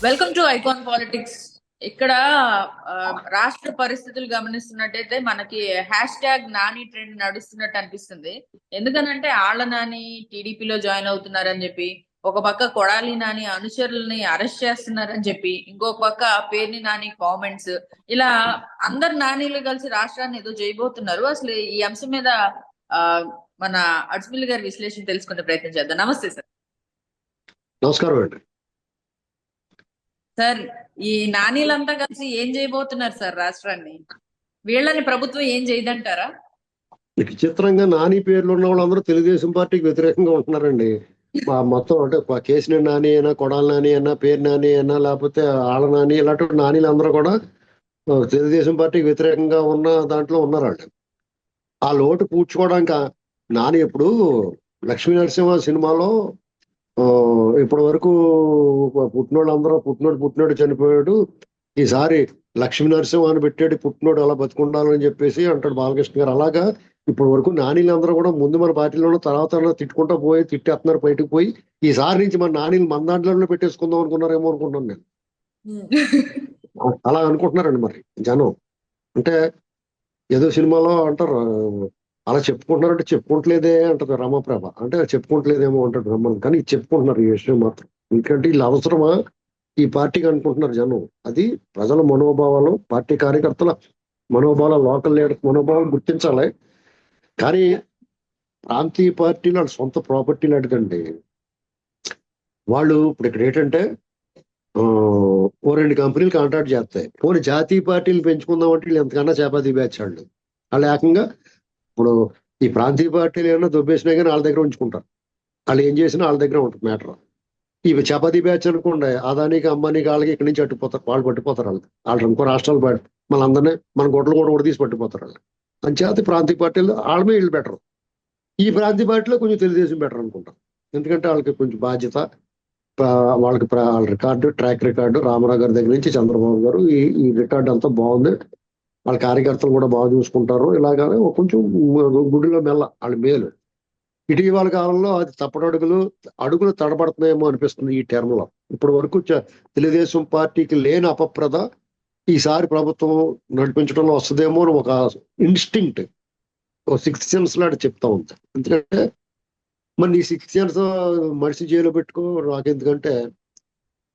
Welcome to icon politics. ఇక్కడ ఆ, రాష్ట్ర పరిస్థితులు గమనిస్తున్నట్టయితే మనకి హ్యాష్ ట్యాగ్ నాని ట్రెండ్ నడుస్తున్నట్టు అనిపిస్తుంది. ఎందుకనంటే ఆళ్ల నాని టీడీపీలో జాయిన్ అవుతున్నారని చెప్పి, ఒక పక్క కొడాలి నాని అనుచరుల్ని అరెస్ట్ చేస్తున్నారని చెప్పి, ఇంకొక పక్క పేర్ని నాని కామెంట్స్, ఇలా అందరు నానీలు కలిసి రాష్ట్రాన్ని ఏదో చేయబోతున్నారు. అసలు ఈ అంశం మీద ఆ మన అజ్మిల్ గారి విశ్లేషణ తెలుసుకునే ప్రయత్నం చేద్దాం. నమస్తే సార్. నమస్కారం అండి. సార్, ఈ నానీలంతా కలిసి ఏం చేయబోతున్నారు సార్ రాష్ట్రాన్ని? వీళ్ళని ప్రభుత్వం ఏం చేయదంటారా? విచిత్రంగా నాని పేర్లు ఉన్న వాళ్ళందరూ తెలుగుదేశం పార్టీకి వ్యతిరేకంగా ఉంటున్నారండి. మొత్తం అంటే కేసీఆర్ నాని అయినా, కొడాలి నాని అయినా, పేరు నాని అయినా, లేకపోతే ఆళ్ళ నాని, ఇలాంటి నానీలు అందరూ కూడా తెలుగుదేశం పార్టీకి వ్యతిరేకంగా ఉన్న దాంట్లో ఉన్నారండి. ఆ లోటు పూడ్చుకోవడానికి నాని ఇప్పుడు లక్ష్మీ నరసింహ సినిమాలో ఇప్పటి వరకు పుట్టినోడు చనిపోయాడు, ఈసారి లక్ష్మీ నరసింహ అని పెట్టాడు, పుట్టినోడు అలా బతుకుండాలని చెప్పేసి అంటాడు బాలకృష్ణ గారు. అలాగా ఇప్పటి వరకు నానీలందరూ కూడా ముందు మన పార్టీలో తర్వాత తిట్టుకుంటా పోయి తిట్టేస్తున్నారు బయటకు పోయి, ఈసారి నుంచి మన నానీలు మన దాంట్లోనే పెట్టేసుకుందాం అనుకున్నారేమో అనుకుంటున్నాను నేను. అలా అనుకుంటున్నారండి మరి జనం. అంటే ఏదో సినిమాలో అంటారు అలా చెప్పుకుంటున్నారంటే చెప్పుకుంటలేదే అంటది రమాప్రభ. అంటే చెప్పుకుంటలేదేమో అంటాడు రమ్మని, కానీ చెప్పుకుంటున్నారు ఈ విషయం మాత్రం. ఎందుకంటే వీళ్ళు అవసరమా ఈ పార్టీకి అనుకుంటున్నారు జనం. అది ప్రజల మనోభావాలు, పార్టీ కార్యకర్తల మనోభావాలు, లోకల్ లీడర్ మనోభావాలు గుర్తించాలి. కానీ ప్రాంతీయ పార్టీలు వాళ్ళ సొంత ప్రాపర్టీ లాంటిదండి. వాళ్ళు ఇప్పుడు ఇక్కడ ఏంటంటే ఓ 2 కంపెనీలు కాంట్రాక్ట్ చేస్తాయి. పోనీ జాతీయ పార్టీలు పెంచుకుందామంటే వీళ్ళు ఎంతకన్నా చేపాతి బ్యాచ్ వాళ్ళు ఏకంగా ఇప్పుడు ఈ ప్రాంతీయ పార్టీలు ఏమైనా దొబ్బేసినా కానీ వాళ్ళ దగ్గర ఉంచుకుంటారు. వాళ్ళు ఏం చేసినా వాళ్ళ దగ్గర ఉంటుంది మ్యాటర్. ఇవి చపాతీ బ్యాచ్ అనుకోండి, అదానికి అంబానీకి వాళ్ళకి ఇక్కడి నుంచి అట్టుపోతారు, వాళ్ళు పట్టిపోతారు. వాళ్ళు ఇంకో రాష్ట్రాలు మళ్ళీ అందరినీ మన గొడ్డలు కూడా తీసి పట్టిపోతారు వాళ్ళు. అంచేత ప్రాంతీయ పార్టీలు వాళ్ళమే వీళ్ళు బెటర్. ఈ ప్రాంతీయ పార్టీలో కొంచెం తెలుగుదేశం బెటర్ అనుకుంటాం. ఎందుకంటే వాళ్ళకి కొంచెం బాధ్యత, వాళ్ళకి వాళ్ళ రికార్డు, ట్రాక్ రికార్డు, రామారావు గారి దగ్గర నుంచి చంద్రబాబు గారు ఈ రికార్డు అంతా బాగుంది. వాళ్ళ కార్యకర్తలు కూడా బాగా చూసుకుంటారు. ఇలాగానే కొంచెం గుడిలో మెల్ల వాళ్ళ మేలు. ఇటీవల కాలంలో అది అడుగులు తడబడుతున్నాయేమో అనిపిస్తుంది ఈ టర్మ్ లో. ఇప్పటి వరకు తెలుగుదేశం పార్టీకి లేని అపప్రద ఈసారి ప్రభుత్వం నడిపించడంలో వస్తుందేమో అని ఒక ఇన్స్టింక్ట్, ఒక 6th సెన్స్ లాంటి చెప్తా ఉంది. ఎందుకంటే మరి ఈ 6th సెన్స్ మనిషి జైలు పెట్టుకో నాకెందుకంటే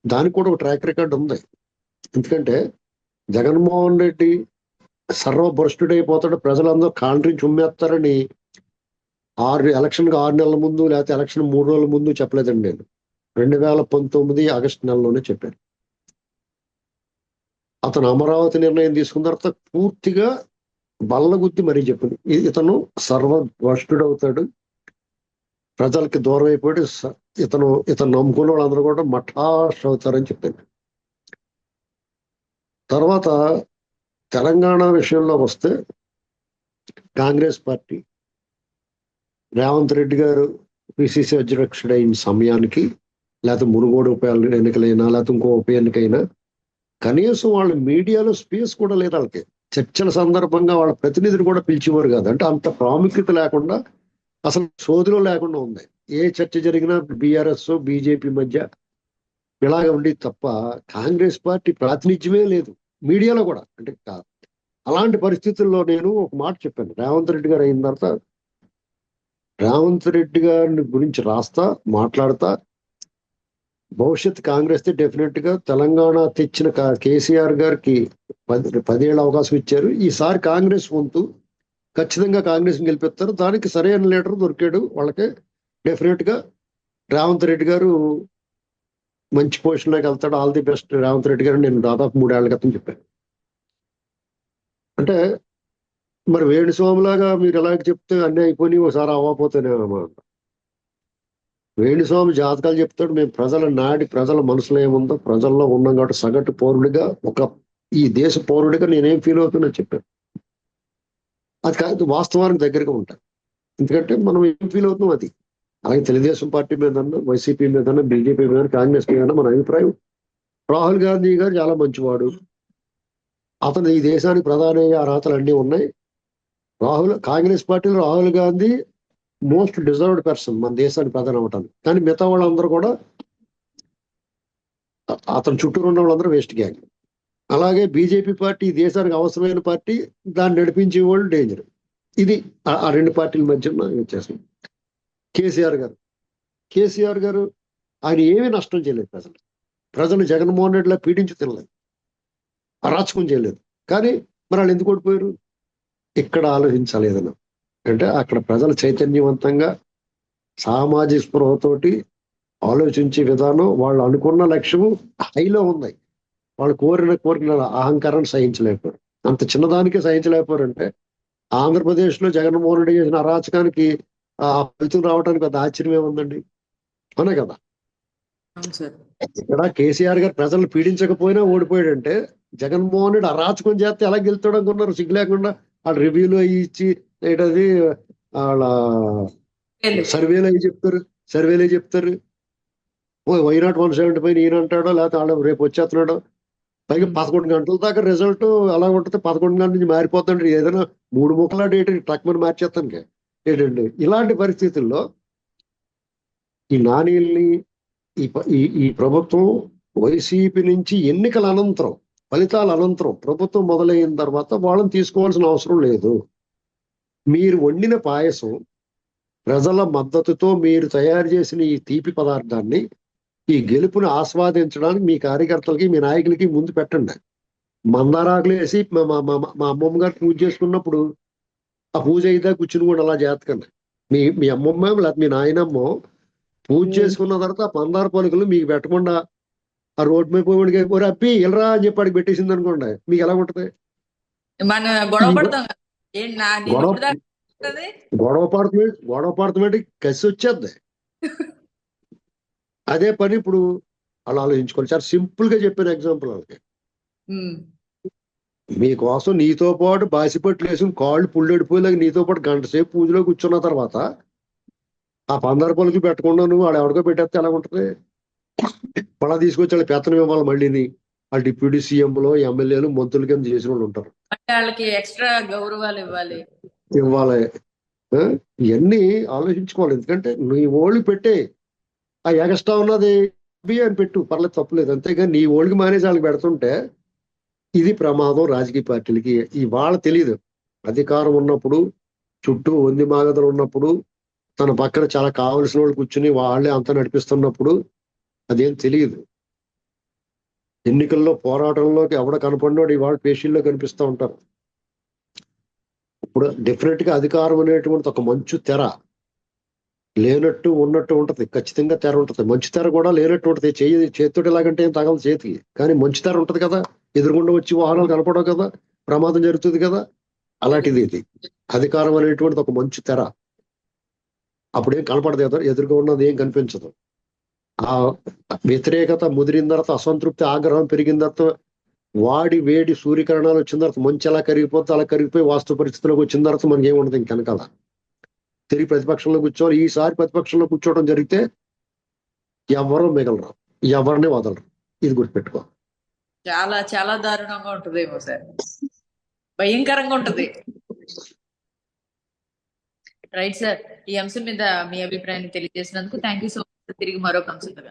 దానికి కూడా ఒక ట్రాక్ రికార్డ్ ఉంది. ఎందుకంటే జగన్మోహన్ రెడ్డి సర్వభ్రష్టుడైపోతాడు, ప్రజలందరూ కాండ్రించి ఉమ్మేస్తారని ఎలక్షన్ 6 నెలల ముందు, లేకపోతే ఎలక్షన్ 3 రోజుల ముందు చెప్పలేదండి నేను. 2019 ఆగస్టు నెలలోనే చెప్పాను. అతను అమరావతి నిర్ణయం తీసుకున్న తర్వాత పూర్తిగా బల్లగుద్ది మరీ చెప్పింది, ఇతను సర్వభ్రష్టుడవుతాడు, ప్రజలకి దూరం అయిపోయి ఇతను నమ్ముకున్న వాళ్ళందరూ కూడా మఠాష్ అవుతారని చెప్పింది. తర్వాత తెలంగాణ విషయంలో వస్తే కాంగ్రెస్ పార్టీ రేవంత్ రెడ్డి గారు పిసిసి అధ్యక్షుడైన సమయానికి, లేకపోతే మునుగోడు ఉప ఎన్నికలైనా, లేకపోతే ఇంకో ఉప ఎన్నికైనా కనీసం వాళ్ళ మీడియాలో స్పేస్ కూడా లేదు. వాళ్ళకి చర్చల సందర్భంగా వాళ్ళ ప్రతినిధిని కూడా పిలిచేవారు కాదు. అంటే అంత ప్రాముఖ్యత లేకుండా, అసలు సోదిలో లేకుండా ఉంది. ఏ చర్చ జరిగినా బీఆర్ఎస్ బీజేపీ మధ్య ఇలాగ ఉండి తప్ప కాంగ్రెస్ పార్టీ ప్రాతినిధ్యమే లేదు మీడియాలో కూడా. అంటే అలాంటి పరిస్థితుల్లో నేను ఒక మాట చెప్పాను, రేవంత్ రెడ్డి గారు అయిన తర్వాత రేవంత్ రెడ్డి గారిని గురించి రాస్తా, మాట్లాడతా, భవిష్యత్ కాంగ్రెస్ డెఫినెట్ గా తెలంగాణ తెచ్చిన కేసీఆర్ గారికి 10 ఏళ్ళ అవకాశం ఇచ్చారు. ఈసారి కాంగ్రెస్ వంతు ఖచ్చితంగా కాంగ్రెస్ గెలిపిస్తారు. దానికి సరైన లీడర్ దొరికాడు వాళ్ళకి. డెఫినెట్ గా రేవంత్ రెడ్డి గారు మంచి పొజిషన్లోకి వెళ్తాడు. All the best Revanth Reddy గారు నేను దాదాపు 3 ఏళ్ల క్రితం చెప్పాను. అంటే మరి వేణుస్వామిలాగా మీరు ఎలాగ చెప్తే అన్నీ అయిపోయి ఒకసారి అవ్వకపోతేనే అన్నమాట. వేణుస్వామి జాతకాలు చెప్తాడు. మేము ప్రజల మనసులో ఏముందో ప్రజల్లో ఉన్నాం కాబట్టి సగటు పౌరుడిగా, ఈ దేశ పౌరుడిగా నేనేం ఫీల్ అవుతున్నా చెప్పాను. అది కాదు, వాస్తవానికి దగ్గరగా ఉంటాను. ఎందుకంటే మనం ఏం ఫీల్ అవుతున్నాం అది. అలాగే తెలుగుదేశం పార్టీ మీద, వైసీపీ మీద, బీజేపీ మీద, కాంగ్రెస్ మీద మన అభిప్రాయం. రాహుల్ గాంధీ గారు చాలా మంచివాడు, అతను ఈ దేశానికి ప్రధాని అర్హతలు అన్నీ ఉన్నాయి. కాంగ్రెస్ పార్టీలో Rahul Gandhi most deserved person మన దేశానికి ప్రధాని అవటానికి. కానీ మిగతా వాళ్ళందరూ కూడా అతని చుట్టూ ఉన్న వాళ్ళందరూ వేస్ట్ గ్యాంగ్. అలాగే బీజేపీ పార్టీ దేశానికి అవసరమైన పార్టీ, దాన్ని నడిపించే వాళ్ళు డేంజర్. ఇది ఆ రెండు పార్టీల మధ్య ఉన్న వ్యత్యాసం. కేసీఆర్ గారు ఆయన ఏమీ నష్టం చేయలేదు. ప్రజలు జగన్మోహన్ రెడ్డిలా పీడించి తినలేదు, అరాచకం చేయలేదు. కానీ మరి వాళ్ళు ఎందుకు ఓడిపోయారు? ఇక్కడ ఆలోచించాలి ఏదన్నా అంటే, అక్కడ ప్రజలు చైతన్యవంతంగా సామాజిక స్పృహతోటి ఆలోచించే విధానం, వాళ్ళు అనుకున్న లక్ష్యము హైలో ఉన్నాయి. వాళ్ళు కోరిన అహంకారాన్ని సహించలేకపోయారు. అంత చిన్నదానికే సహించలేకపోయారంటే ఆంధ్రప్రదేశ్లో జగన్మోహన్ రెడ్డి చేసిన అరాచకానికి ఆ ఫలితం రావడానికి పెద్ద ఆశ్చర్యం ఏముందండి? అవునే కదా. ఇక్కడ కేసీఆర్ గారు ప్రజలు పీడించకపోయినా ఓడిపోయాడంటే, జగన్మోహన్ రెడ్డి అరాచకం చేస్తే ఎలా గెలుతాడు అనుకున్నారు? సిగ్గు లేకుండా వాళ్ళు రివ్యూలు అవి ఇచ్చి ఏంటది వాళ్ళ సర్వేలు చెప్తారు. వైనాట్ 175 ఈయన అంటాడో, లేకపోతే వాళ్ళు రేపు వచ్చేస్తున్నాడో. పైగా 11 గంటల దాకా రిజల్ట్ అలా ఉంటుంది. 11 గంటల నుంచి మారిపోతుంటే ఏదైనా 3 ముక్కలాంటి ఏంటి టక్మని మార్చేస్తానికి ఏంటండి? ఇలాంటి పరిస్థితుల్లో ఈ నానీల్ని ఈ ప్రభుత్వం వైసీపీ నుంచి ఎన్నికల అనంతరం, ఫలితాల అనంతరం ప్రభుత్వం మొదలైన తర్వాత వాళ్ళని తీసుకోవాల్సిన అవసరం లేదు. మీరు వండిన పాయసం, ప్రజల మద్దతుతో మీరు తయారు చేసిన ఈ తీపి పదార్థాన్ని, ఈ గెలుపుని ఆస్వాదించడానికి మీ కార్యకర్తలకి, మీ నాయకులకి ముందు పెట్టండి. మందారాకులు వేసి మా అమ్మమ్మ గారు పూజ చేసుకున్నప్పుడు ఆ పూజ అయితే కూర్చుని కూడా అలా చేతకండి. మీ అమ్మమ్మ లేకపోతే మీ నాయనమ్మ పూజ చేసుకున్న తర్వాత ఆ మందార పలుకులు మీకు పెట్టకుండా ఆ రోడ్డు మీద పోయి అప్పి వెళ్ళరా అని చెప్పి అడిగి పెట్టేసింది అనుకోండి, మీకు ఎలా ఉంటది? గొడవ పడుతుంది, కసి వచ్చేద్ది. అదే పని ఇప్పుడు అలా ఆలోచించుకోవాలి. చాలా సింపుల్ గా చెప్పిన ఎగ్జాంపుల్ వాళ్ళకి. మీకోసం నీతో పాటు బాసిపట్లు వేసుకుని కాళ్ళు పుల్లెడిపోయేలాగా నీతో పాటు గంట సేపు పూజలో కూర్చున్న తర్వాత ఆ పందర పలుకు పెట్టకుండా నువ్వు వాడు ఎవరికో పెట్టేస్తే ఎలా ఉంటది? పళ్ళ తీసుకొచ్చి వాళ్ళ పెత్తనం ఇవ్వాలి. మళ్ళీని వాళ్ళు డిప్యూటీ సీఎంలో, ఎమ్మెల్యేలు, మంత్రుల కింద చేసిన వాళ్ళు ఉంటారు. వాళ్ళకి ఎక్స్ట్రా గౌరవాలు ఇవ్వాలి. ఇవన్నీ ఆలోచించుకోవాలి. ఎందుకంటే నీ ఓళ్ళు పెట్టే ఆ ఎగస్ట్రా ఉన్నది అని పెట్టు, పర్లేదు, తప్పులేదు. అంతేగాని నీ ఓళ్ళకి మానేసి వాళ్ళకి పెడుతుంటే ఇది ప్రమాదం రాజకీయ పార్టీలకి. ఇవాళ తెలియదు. అధికారం ఉన్నప్పుడు, చుట్టూ వంది మాగదలు ఉన్నప్పుడు, తన పక్కన చాలా కావలసిన వాళ్ళు కూర్చుని వాళ్ళే అంతా నడిపిస్తున్నప్పుడు అదేం తెలియదు. ఎన్నికల్లో పోరాటంలోకి ఎవడ కనపడినోడు ఇవాళ పేషీల్లో కనిపిస్తూ ఉంటారు. ఇప్పుడు డెఫినెట్ గా అధికారం అనేటువంటి ఒక మంచు తెర లేనట్టు ఉన్నట్టు ఉంటది. ఖచ్చితంగా తెర ఉంటది. మంచు తెర కూడా లేనట్టు ఉంటది. చేతితోటి ఎలాగంటే ఏం తగలదు చేతికి, కానీ మంచు తెర ఉంటది కదా. ఎదురుగుండా వచ్చి వాహనాలు కనపడవు కదా, ప్రమాదం జరుగుతుంది కదా. అలాంటిది ఇది అధికారం అనేటువంటిది ఒక మంచు తెర. అప్పుడేం కనపడదు, ఎదురుగా ఉన్నది ఏం కనిపించదు. ఆ వ్యతిరేకత ముదిరిన తర్వాత, అసంతృప్తి, ఆగ్రహం పెరిగిన తర్వాత, వాడి వేడి సూర్యకిరణాలు వచ్చిన తర్వాత మంచి ఎలా కరిగిపోతే అలా కరిగిపోయి వాస్తవ పరిస్థితిలోకి వచ్చిన తర్వాత మనకి ఏముండదు ఇంకెనకాల. తిరిగి ప్రతిపక్షంలో కూర్చోవాలి. ఈసారి ప్రతిపక్షంలో కూర్చోవడం జరిగితే ఎవరూ మిగలరు, ఎవరిని వదలరు. ఇది గుర్తుపెట్టుకో. చాలా చాలా దారుణంగా ఉంటుందేమో సార్, భయంకరంగా ఉంటది. రైట్ సార్, ఈ అంశం మీద మీ అభిప్రాయాన్ని తెలియజేసినందుకు థ్యాంక్ యూ సో మచ్. తిరిగి మరొక అంశంతో